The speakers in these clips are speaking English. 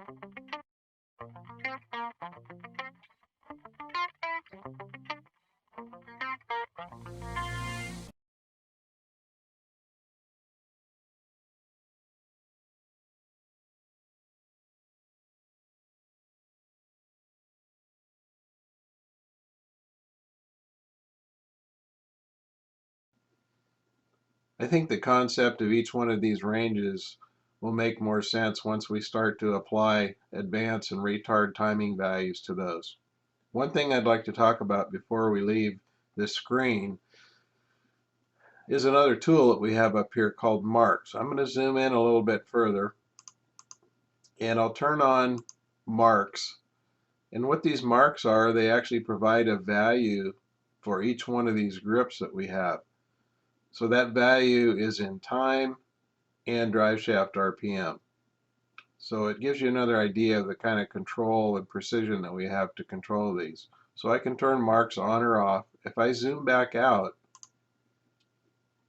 I think the concept of each one of these ranges will make more sense once we start to apply advance and retard timing values to those. One thing I'd like to talk about before we leave this screen is another tool that we have up here called marks. I'm going to zoom in a little bit further and I'll turn on marks. And what these marks are, they actually provide a value for each one of these grips that we have. So that value is in time and drive shaft RPM. So it gives you another idea of the kind of control and precision that we have to control these. So I can turn marks on or off. If I zoom back out,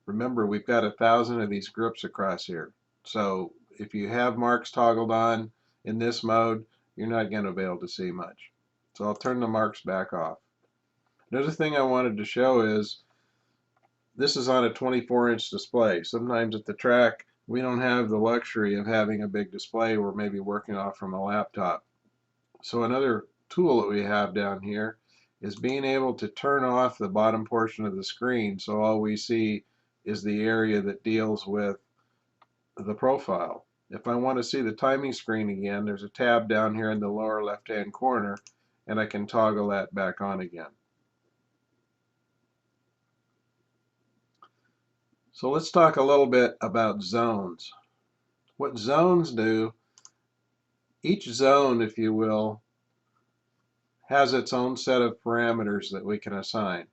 remember we've got 1,000 of these grips across here. So if you have marks toggled on in this mode, you're not going to be able to see much. So I'll turn the marks back off. Another thing I wanted to show is this is on a 24-inch display. Sometimes at the track we don't have the luxury of having a big display. We're maybe working off from a laptop. So another tool that we have down here is being able to turn off the bottom portion of the screen so all we see is the area that deals with the profile. If I want to see the timing screen again, there's a tab down here in the lower left-hand corner and I can toggle that back on again. So let's talk a little bit about zones. What zones do, each zone, if you will, has its own set of parameters that we can assign.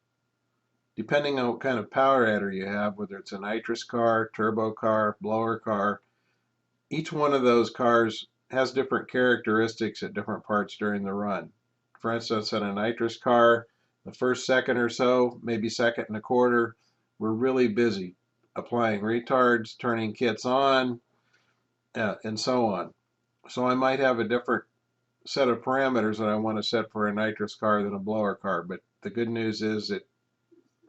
Depending on what kind of power adder you have, whether it's a nitrous car, turbo car, blower car, each one of those cars has different characteristics at different parts during the run. For instance, in a nitrous car, the first second or so, maybe second and a quarter, we're really busy applying retards, turning kits on, and so on. So I might have a different set of parameters that I want to set for a nitrous car than a blower car, but the good news is it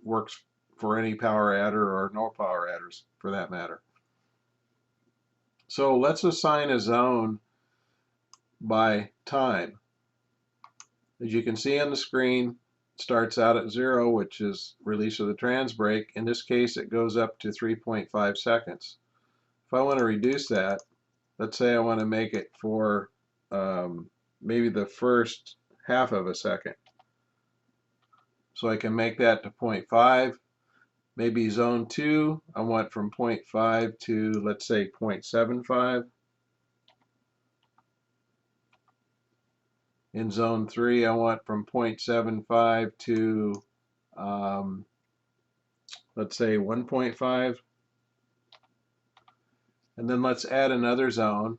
works for any power adder or no power adders for that matter. So let's assign a zone by time. As you can see on the screen, it starts out at 0, which is release of the trans brake. In this case, it goes up to 3.5 seconds. If I want to reduce that, let's say I want to make it for maybe the first half of a second. So I can make that to 0.5. Maybe zone 2, I want from 0.5 to, let's say, 0.75. In zone 3, I want from 0.75 to, let's say, 1.5. And then let's add another zone.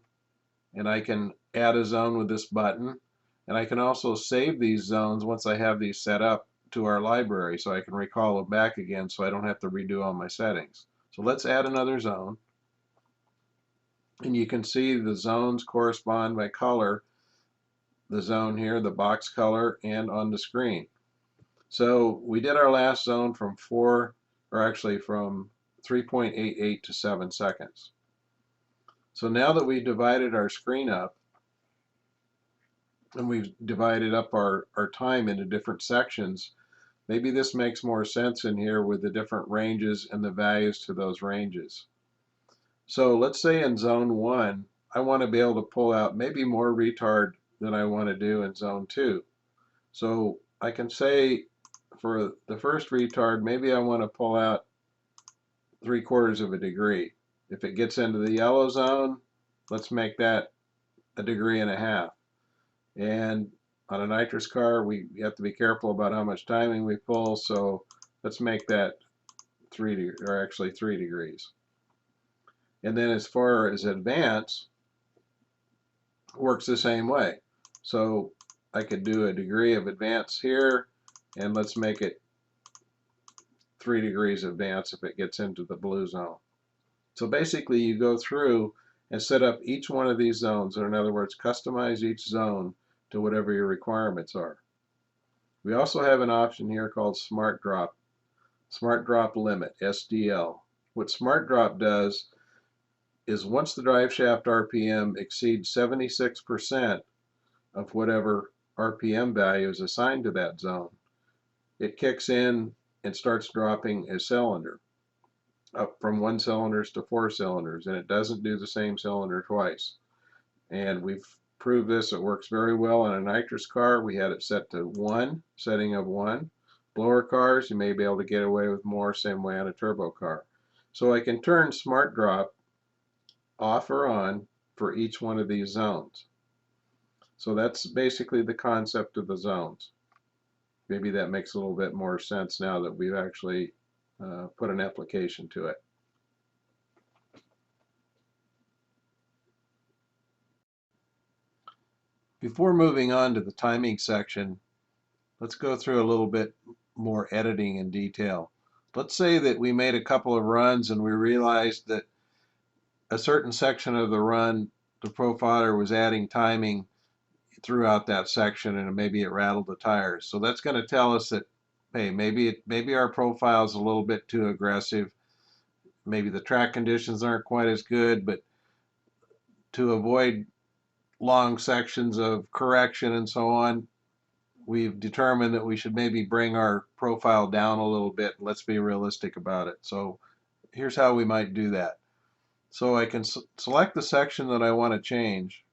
And I can add a zone with this button. And I can also save these zones once I have these set up to our library so I can recall them back again so I don't have to redo all my settings. So let's add another zone. And you can see the zones correspond by color, the zone here, the box color, and on the screen. So we did our last zone from 3.88 to 7 seconds. So now that we've divided our screen up, and we've divided up our time into different sections, maybe this makes more sense in here with the different ranges and the values to those ranges. So let's say in zone 1, I want to be able to pull out maybe more retard than I want to do in zone 2. So I can say for the first retard, maybe I want to pull out 3/4 of a degree. If it gets into the yellow zone, let's make that 1.5 degrees. And on a nitrous car, we have to be careful about how much timing we pull, so let's make that 3 degrees. And then as far as advance, works the same way. So I could do 1 degree of advance here, and let's make it 3 degrees advance if it gets into the blue zone. So basically you go through and set up each one of these zones, or in other words, customize each zone to whatever your requirements are. We also have an option here called Smart Drop Limit, SDL. What Smart Drop does is once the drive shaft RPM exceeds 76% of whatever RPM value is assigned to that zone, it kicks in and starts dropping a cylinder up from 1 cylinders to 4 cylinders, and it doesn't do the same cylinder twice. And we've proved this. It works very well on a nitrous car. We had it set to 1, setting of 1. Blower cars, you may be able to get away with more, same way on a turbo car. So I can turn Smart Drop off or on for each one of these zones. So that's basically the concept of the zones. Maybe that makes a little bit more sense now that we've actually put an application to it. Before moving on to the timing section, let's go through a little bit more editing in detail. Let's say that we made a couple of runs and we realized that a certain section of the run, the profiler was adding timing throughout that section, and maybe it rattled the tires. So that's going to tell us that, hey, maybe our profile is a little bit too aggressive. Maybe the track conditions aren't quite as good, but to avoid long sections of correction and so on, we've determined that we should maybe bring our profile down a little bit. Let's be realistic about it. So here's how we might do that. So I can select the section that I want to change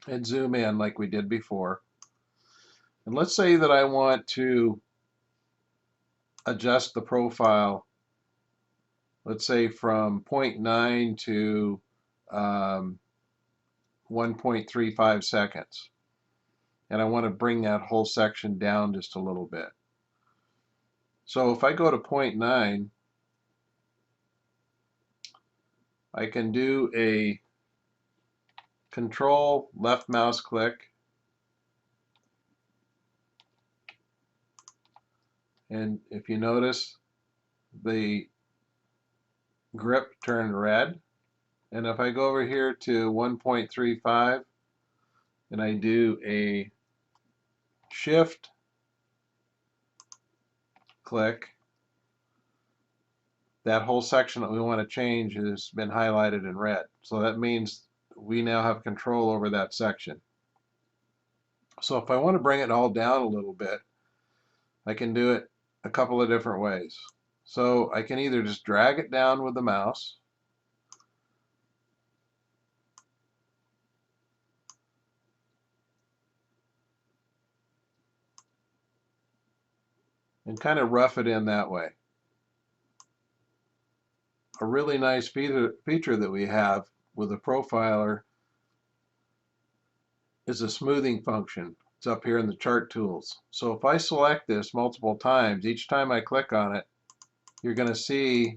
and zoom in like we did before. And let's say that I want to adjust the profile, let's say from 0.9 to 1.35 seconds. And I want to bring that whole section down just a little bit. So if I go to 0.9, I can do a control left mouse click and if you notice the grip turned red. And if I go over here to 1.35 and I do a shift click, that whole section that we want to change has been highlighted in red. So that means we now have control over that section. So if I want to bring it all down a little bit, I can do it a couple of different ways. So I can either just drag it down with the mouse, and kind of rough it in that way. A really nice feature that we have with the profiler is a smoothing function. It's up here in the chart tools. So if I select this multiple times, each time I click on it, you're going to see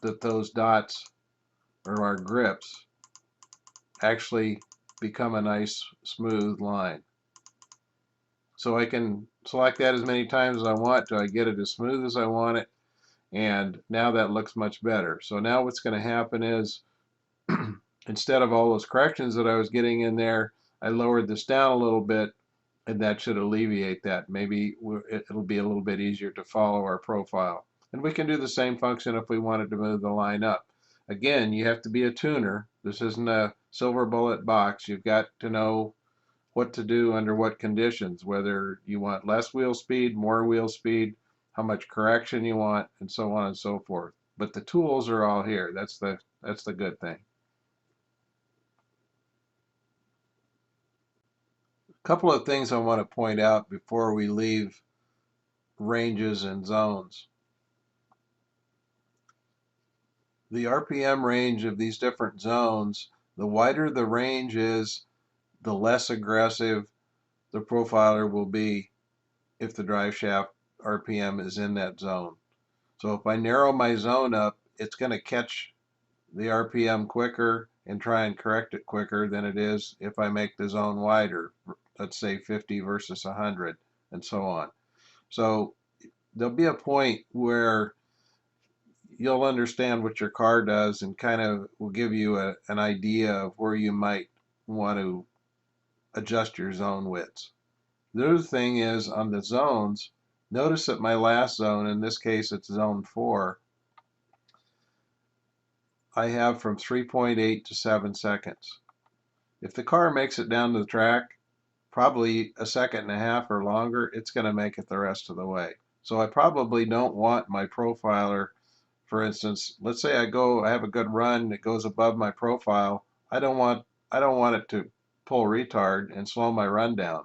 that those dots, or our grips, actually become a nice smooth line. So I can select that as many times as I want till I get it as smooth as I want it, and now that looks much better. So now what's going to happen is instead of all those corrections that I was getting in there, I lowered this down a little bit, and that should alleviate that. Maybe it'll be a little bit easier to follow our profile. And we can do the same function if we wanted to move the line up. Again, you have to be a tuner. This isn't a silver bullet box. You've got to know what to do under what conditions, whether you want less wheel speed, more wheel speed, how much correction you want, and so on and so forth. But the tools are all here. That's the good thing. A couple of things I want to point out before we leave ranges and zones. The RPM range of these different zones, the wider the range is, the less aggressive the profiler will be if the drive shaft RPM is in that zone. So if I narrow my zone up, it's going to catch the RPM quicker and try and correct it quicker than it is if I make the zone wider, let's say 50 versus 100, and so on. So there'll be a point where you'll understand what your car does and kind of will give you an idea of where you might want to adjust your zone widths. The other thing is on the zones, notice that my last zone, in this case it's zone 4, I have from 3.8 to 7 seconds. If the car makes it down to the track, probably a second and a half or longer, it's going to make it the rest of the way. So I probably don't want my profiler, for instance, let's say I have a good run that goes above my profile. I don't want it to pull retard and slow my run down.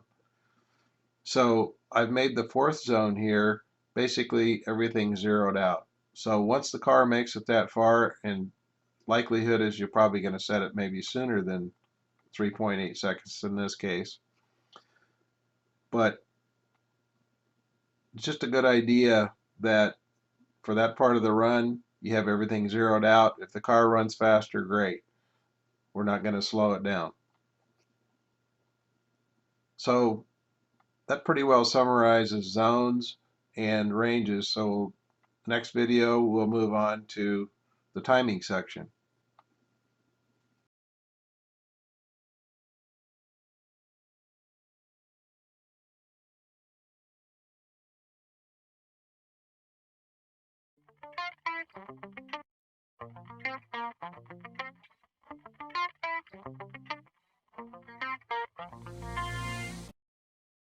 So I've made the fourth zone here, basically everything zeroed out. So once the car makes it that far, and likelihood is you're probably going to set it maybe sooner than 3.8 seconds in this case. But it's just a good idea that for that part of the run, you have everything zeroed out. If the car runs faster, great. We're not going to slow it down. So that pretty well summarizes zones and ranges. So next video, we'll move on to the timing section.